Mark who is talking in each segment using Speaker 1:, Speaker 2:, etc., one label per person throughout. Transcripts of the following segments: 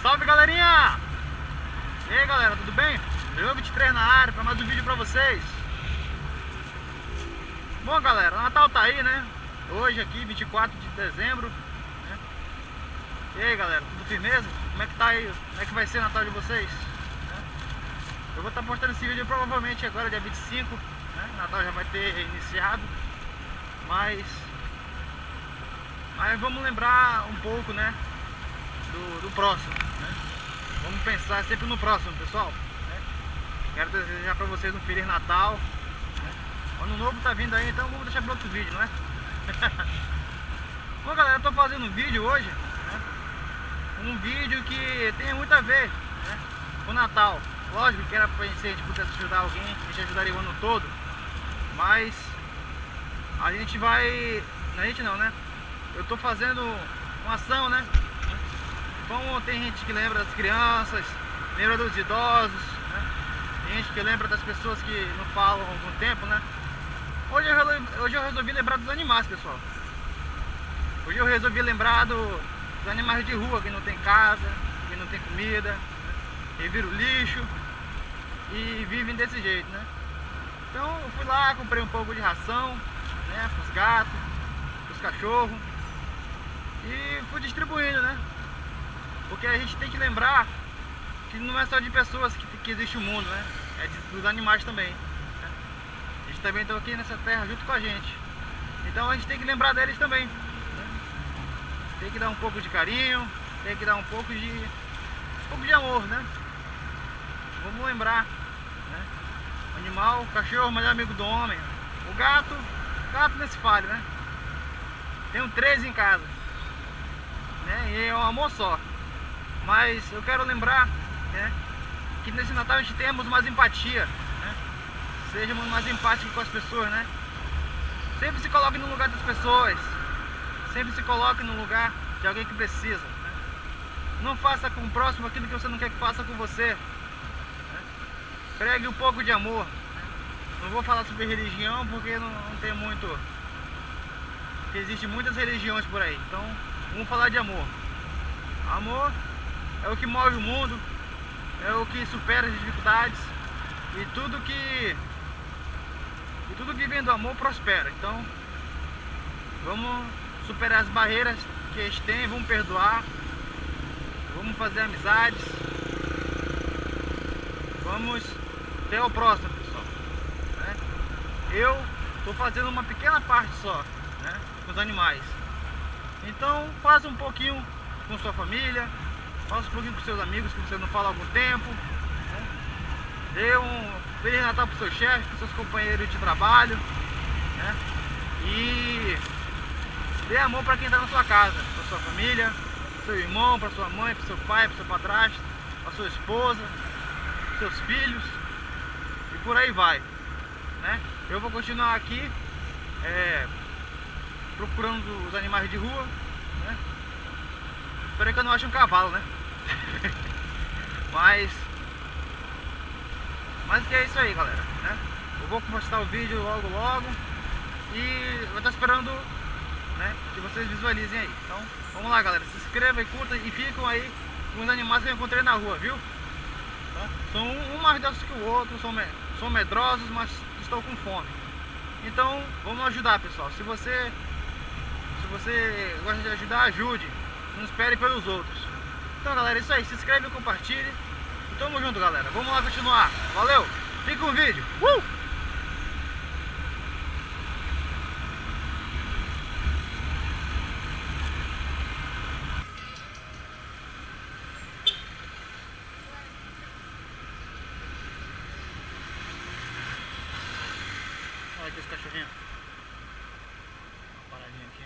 Speaker 1: Salve, galerinha! E aí, galera, tudo bem? Eu 23 na área para mais um vídeo para vocês. Bom, galera, o Natal tá aí, né? Hoje aqui, 24 de dezembro, né? E aí, galera, tudo firmeza? Como é que tá aí? Como é que vai ser o Natal de vocês? Eu vou estar postando esse vídeo provavelmente agora, dia 25, né? O Natal já vai ter iniciado, mas vamos lembrar um pouco, né? Do próximo, né? Vamos pensar sempre no próximo, pessoal, né? Quero desejar para vocês um Feliz Natal, né? Ano novo tá vindo aí, então vamos deixar para outro vídeo, né? Bom, galera, eu tô fazendo um vídeo hoje, né? Um vídeo que tem muito a ver, né, com o Natal. Lógico que era pra se a gente pudesse ajudar alguém, a gente ajudaria o ano todo, mas a gente vai... A gente não, né? Eu tô fazendo uma ação, né? Como tem gente que lembra das crianças, lembra dos idosos, né? Tem gente que lembra das pessoas que não falam há algum tempo, né? Hoje eu resolvi lembrar dos animais, pessoal. Hoje eu resolvi lembrar dos animais de rua, que não tem casa, que não tem comida, né? Que viram lixo e vivem desse jeito, né? Então eu fui lá, comprei um pouco de ração, né, para os gatos, para os cachorros, e fui distribuindo, né? Porque a gente tem que lembrar que não é só de pessoas que existe o mundo, né? É dos animais também, né? Eles também estão aqui nessa terra junto com a gente. Então a gente tem que lembrar deles também, né? Tem que dar um pouco de carinho, tem que dar um pouco de amor, né? Vamos lembrar, né? O animal, o cachorro, o melhor amigo do homem. O gato nesse falho, né? Tenho 13 em casa, né? E é um amor só. Mas eu quero lembrar, né, que nesse Natal a gente temos mais empatia, né? Sejamos mais empáticos com as pessoas, né? Sempre se coloque no lugar das pessoas. Sempre se coloque no lugar de alguém que precisa, né? Não faça com o próximo aquilo que você não quer que faça com você, né? Pregue um pouco de amor, né? Não vou falar sobre religião porque não tem muito, porque existem muitas religiões por aí. Então vamos falar de amor. Amor é o que move o mundo, é o que supera as dificuldades, e tudo que vem do amor prospera. Então vamos superar as barreiras que a gente tem, vamos perdoar, vamos fazer amizades, vamos ter o próximo, pessoal, né? Eu estou fazendo uma pequena parte só, né, com os animais. Então faça um pouquinho com sua família, faça um pouquinho com seus amigos que você não fala há algum tempo, né? Dê um Feliz Natal para o seu chefe, para os seus companheiros de trabalho, né? E dê amor para quem está na sua casa, para sua família, para seu irmão, para sua mãe, para seu pai, para seu padrasto, para sua esposa, para seus filhos, e por aí vai, né? Eu vou continuar aqui procurando os animais de rua, né? Espero que eu não ache um cavalo, né? mas que é isso aí, galera, né? Eu vou postar o vídeo logo e vou estar esperando, né, que vocês visualizem aí. Então vamos lá, galera, se inscreva e curta, e ficam aí com os animais que eu encontrei na rua, viu? Tá? São um mais doces que o outro, são medrosos, mas estão com fome. Então vamos ajudar, pessoal. Se você gosta de ajudar, ajude. Não espere pelos outros. Então, galera, é isso aí. Se inscreve e compartilhe. E tamo junto, galera. Vamos lá continuar. Valeu! Fica com o vídeo. Olha aqui os cachorrinhos. Uma paradinha aqui.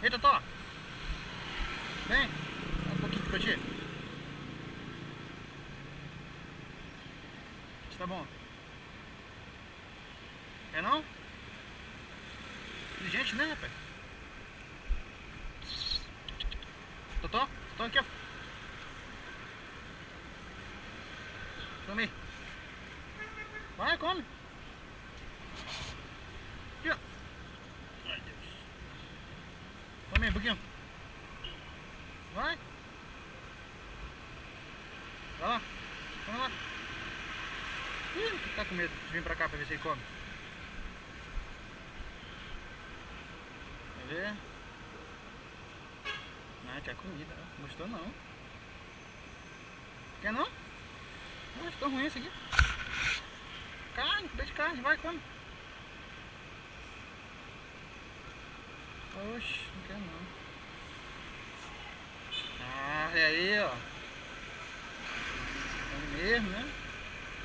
Speaker 1: Ei, Totó! Vem! Dá um pouquinho pra ti. Tá bom. É não? Gente, né, rapaz? Totó aqui, ó. Come aí. Vai, come. Aqui, ó. Ai, Deus. Come aí um pouquinho. Vai. Vai lá. Come lá. Ih, tá com medo de vir pra cá pra ver se ele come. Quer ver? Não, quer comida. Não gostou não. Quer não? Não, acho tão ruim isso aqui. Carne, peixe de carne, vai, come. Oxe, não quer não. Ah, e aí, ó. Come mesmo, né?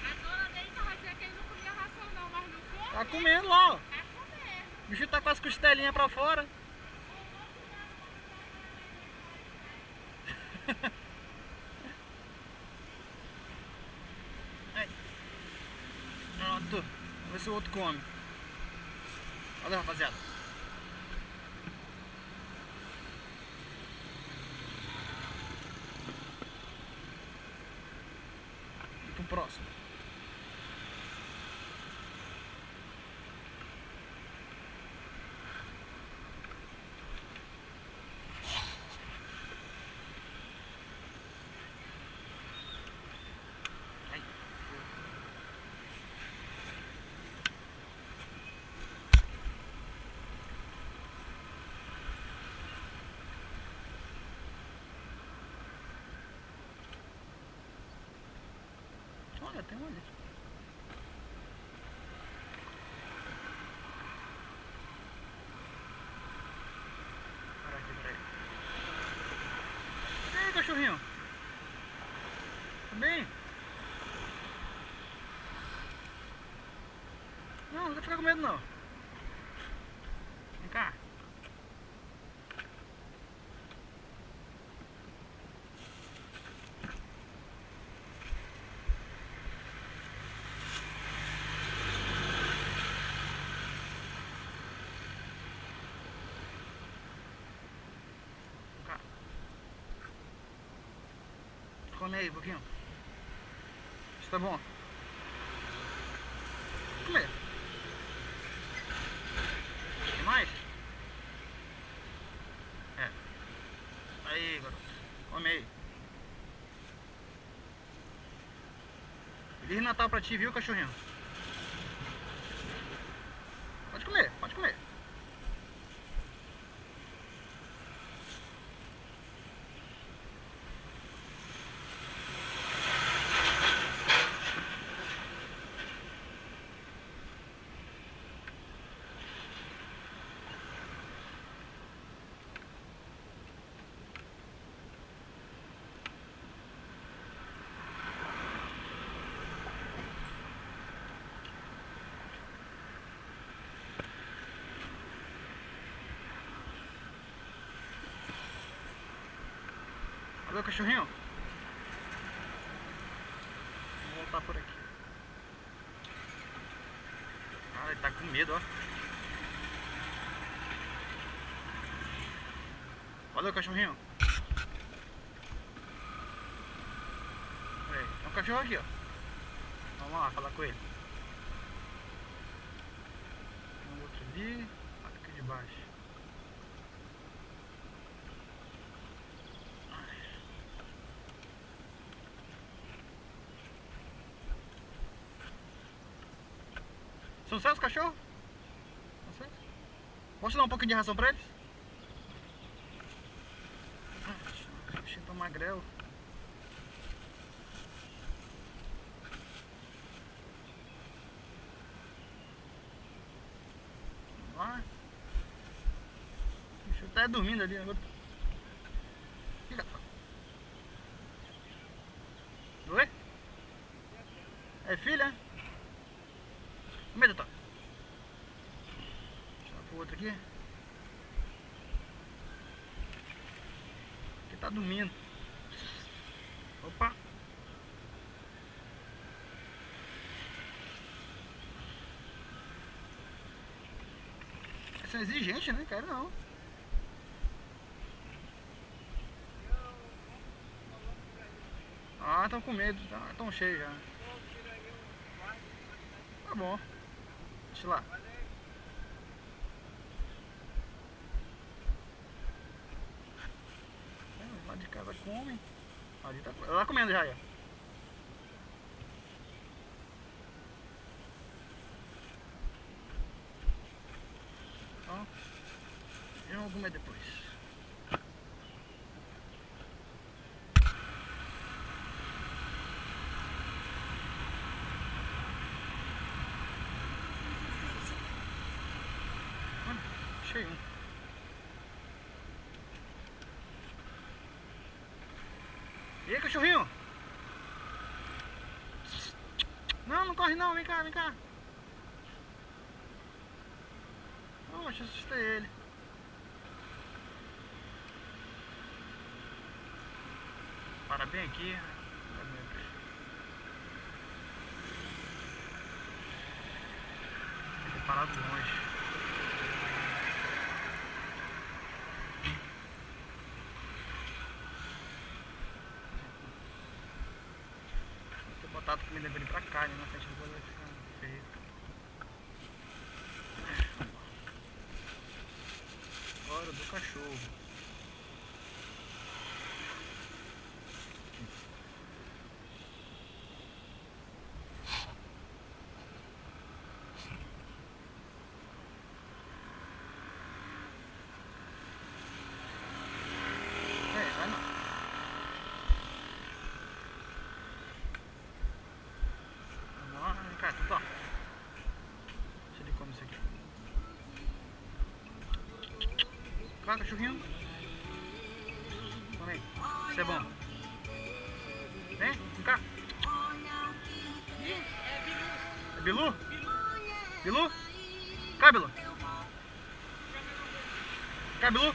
Speaker 2: A dona dele tava dizendo que ele não comia ração não, mas não come.
Speaker 1: Tá comendo lá, ó.
Speaker 2: Tá comendo.
Speaker 1: O bicho tá com as costelinhas pra fora. Ai. Pronto. Vamos ver se o outro come. Olha, rapaziada. E pro próximo. Ai. Olha, tem um ali. Peraí. E aí, cachorrinho? Tudo bem? Não vai ficar com medo não. Vem cá. Vem cá. Come aí um pouquinho. Isso tá bom. Comer. Tem mais? É. Aí, garoto. Come aí. Feliz Natal pra ti, viu, cachorrinho? Pode comer, pode comer. Alô, cachorrinho? Vou voltar por aqui. Ah, ele tá com medo, ó. Valeu, cachorrinho. Aí, tem um cachorro aqui, ó. Vamos lá falar com ele. Tem um outro ali. Aqui de baixo. São seus cachorros? São seus? Posso dar um pouquinho de ração pra eles? Ah, bichinho tão magrelo. Vamos lá. O bicho tá dormindo ali agora. Fica. Oi? É filha? Como é que tá? Deixa eu pro outro aqui. Aqui tá dormindo. Opa! Vocês são exigentes, né? Quero não. Ah, estão com medo, estão cheios já. Tá bom. Deixa lá. Lá de casa come. Ali tá, ela tá comendo já, ó. Então, eu vou comer depois. Cheio. E aí, cachorrinho? Não, não corre não, vem cá, vem cá. Oxe, assustei ele. Para bem aqui. Fica parado longe. Botado comida dele pra cá, né? Na frente do bolo vai ficar feio. Agora do cachorro. Vai não. Vem cá, tudo ó. Deixa ele comer isso aqui. Cá, cachorrinho. Come aí. Isso é bom. Vem cá. É Bilu? Bilu? Cá, Bilu. Cá, Bilu.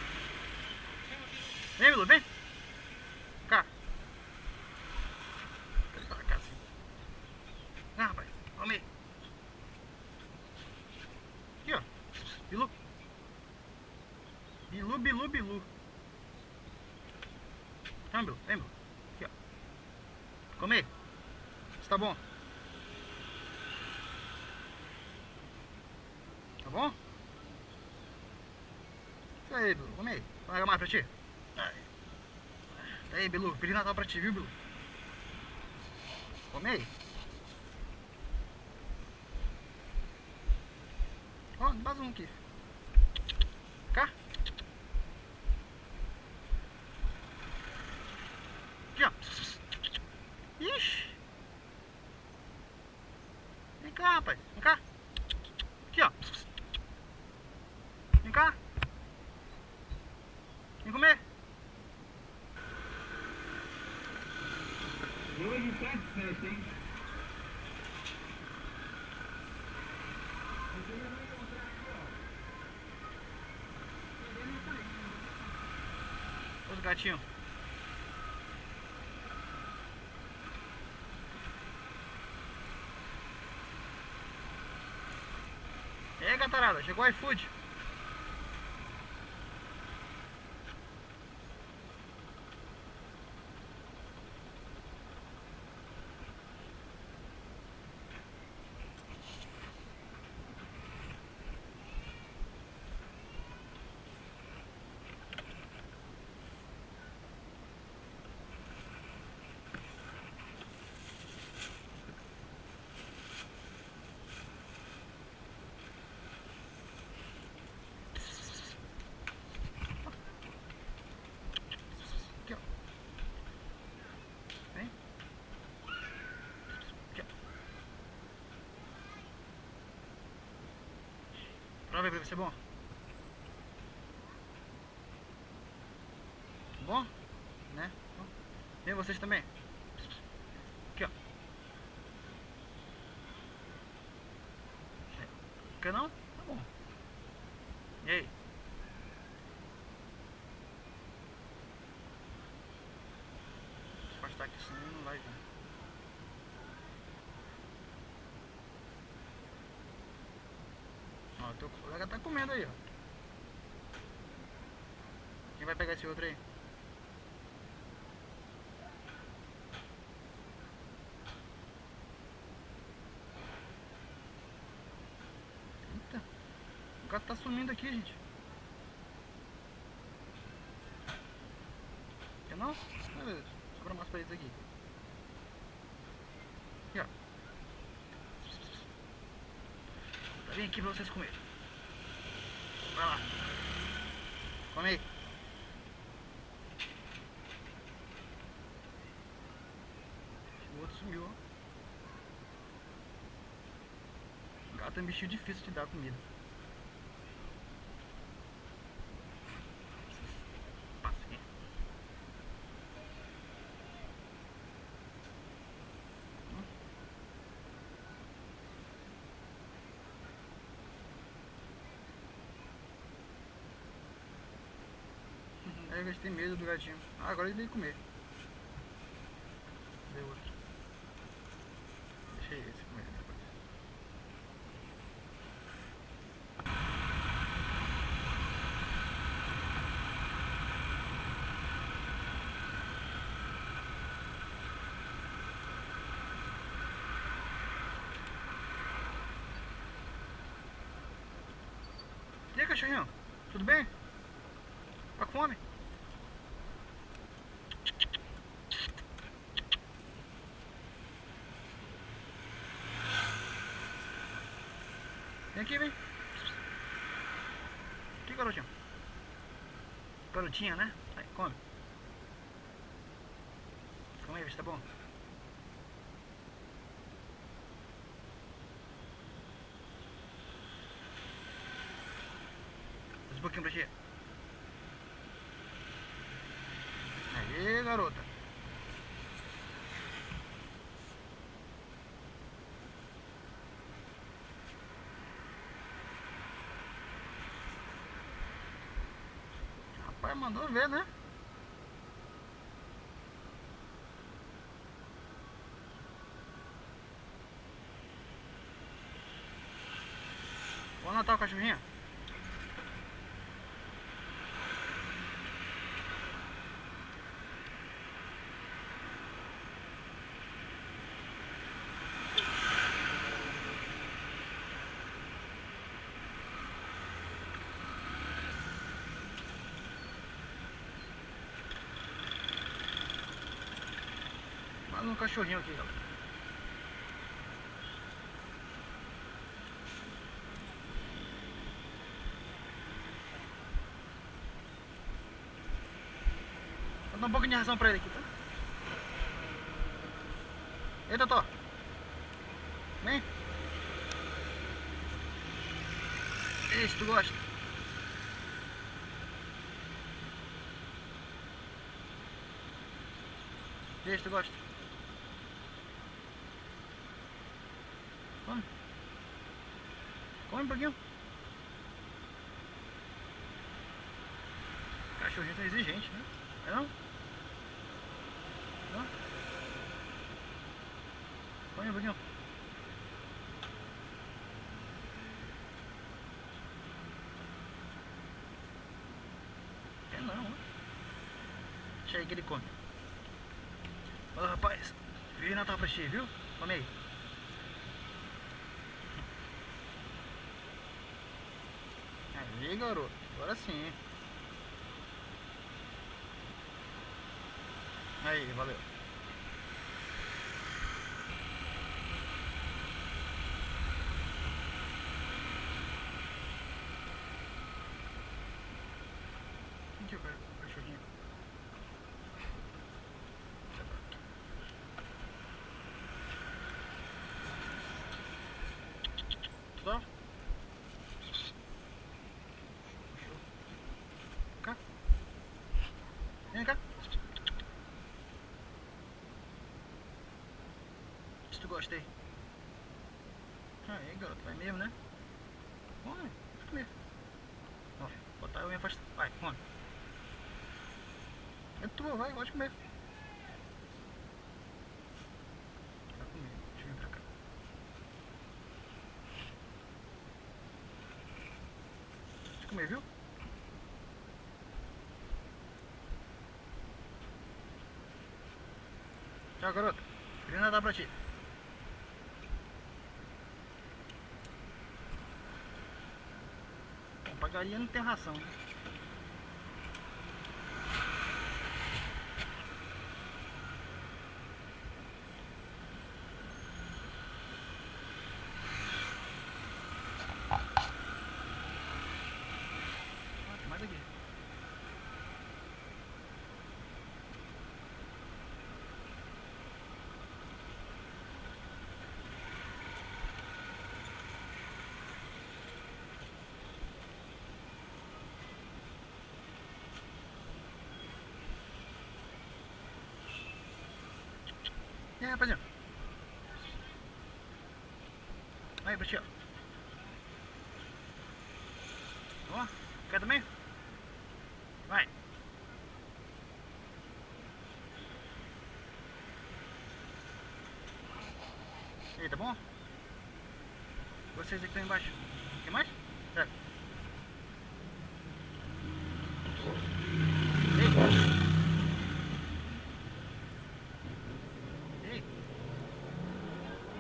Speaker 1: Vem, Bilu, vem. Cá. Vem pra cá, assim. Ah, rapaz. Come aí. Aqui, ó. Bilu. Bilu, Bilu, Bilu. Vem, Bilu. Vem, Bilu. Aqui, ó. Come aí. Isso tá bom? Tá bom? Isso aí, Bilu. Come aí. Vou largar mais pra ti. Aí, Bilu. Feliz Natal pra ti, viu, Bilu? Come aí. Ó, mais um aqui. Cá. Aqui, ó. Ixi. Vem cá, rapaz. Vem cá. Aqui, ó. Vem cá. Vem comer. Os gatinhos. E aí, gatarada, chegou o iFood. Aqui, ó. Vem. Aqui, ó. Prova aí pra ver se é bom. Bom? Né? Vem vocês também. Aqui, ó. Quer não? Tá bom. E aí? Se afastar aqui, senão não vai vir. Ó, teu colega tá comendo aí, ó. Quem vai pegar esse outro aí? Eita. O gato tá sumindo aqui, gente. Quer não? Beleza. Sobra mais pra eles aqui. Aqui, ó. Tá bem aqui pra vocês comerem. Vai lá. Come aí. O outro sumiu, ó. Gato é um bichinho difícil de dar comida. Passa aqui. Aí eles têm medo do gatinho. Ah, agora ele veio comer. Cadê o outro? Deixei esse comer depois. E aí, cachorrinho? Tudo bem? Tá com fome? Vem aqui, vem. Aqui, garotinho. Garotinha, né? Aí, come. Come aí, vê se tá bom. Faz um pouquinho pra ti. Aí, garota. Rapaz, mandou ver, né? Bom Natal, cachorrinha. Mais um cachorrinho aqui, galera. Vou dar um pouquinho de ração pra ele aqui, tá? Ei, Totó. Vem. Isso, tu gosta? Deixa, tu gosta? Come. Come um pouquinho. Cachorrinho tá exigente, né? É não? Não? Come um pouquinho. Quer não, né? Deixa aí que ele come. Ô rapaz, Feliz Natal pra ti, viu? Come aí. Aí, garoto, agora sim. Aí, valeu. Aqui o cachorrinho. Tá? Cá. Vem cá. Se tu gosta aí. Aí, garoto, vai mesmo, né? Come, pode comer. Ó, botar eu me afastar. Vai, come. É tua, vai, pode comer. Vai comer, deixa eu vir pra cá. Pode comer, viu? Tchau, garoto. Queria nadar pra ti. Bom, pra galinha não tem ração, né? Tem mais aqui. E aí, rapaziada? Aí, pra ti, ó. Ó, quer também? Vai. E aí, tá bom? Vocês aqui estão embaixo. Quer mais? Pega. Ei.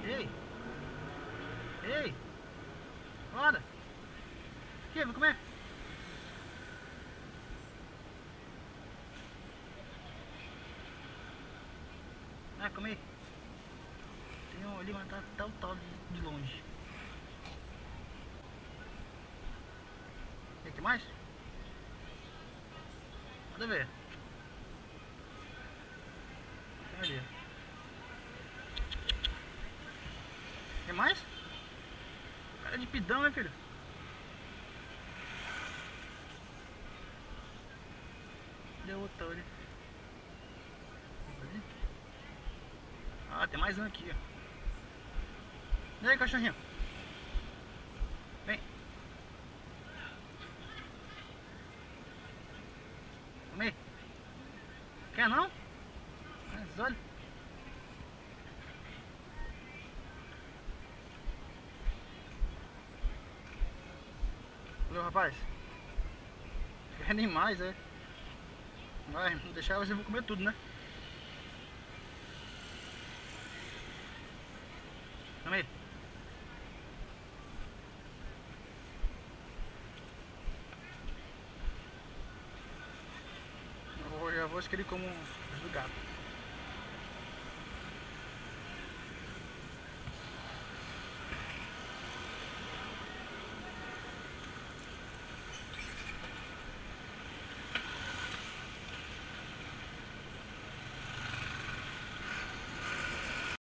Speaker 1: Ei. Ei. Roda. Aqui, vou comer. Ah, comi. Tem um ali, mas tá o tal de longe. E que mais? Manda ver. Tem ali. Tem mais? Cara de pidão, né, filho? Deu outro ali. Ah, tem mais um aqui, ó. E aí, cachorrinho? Vem. Come. Quer não? Mas olha. Valeu, rapaz. Quer nem mais, é? Vai, não deixar vocês vão comer tudo, né? Come aí. Eu já vou escolher como do gato.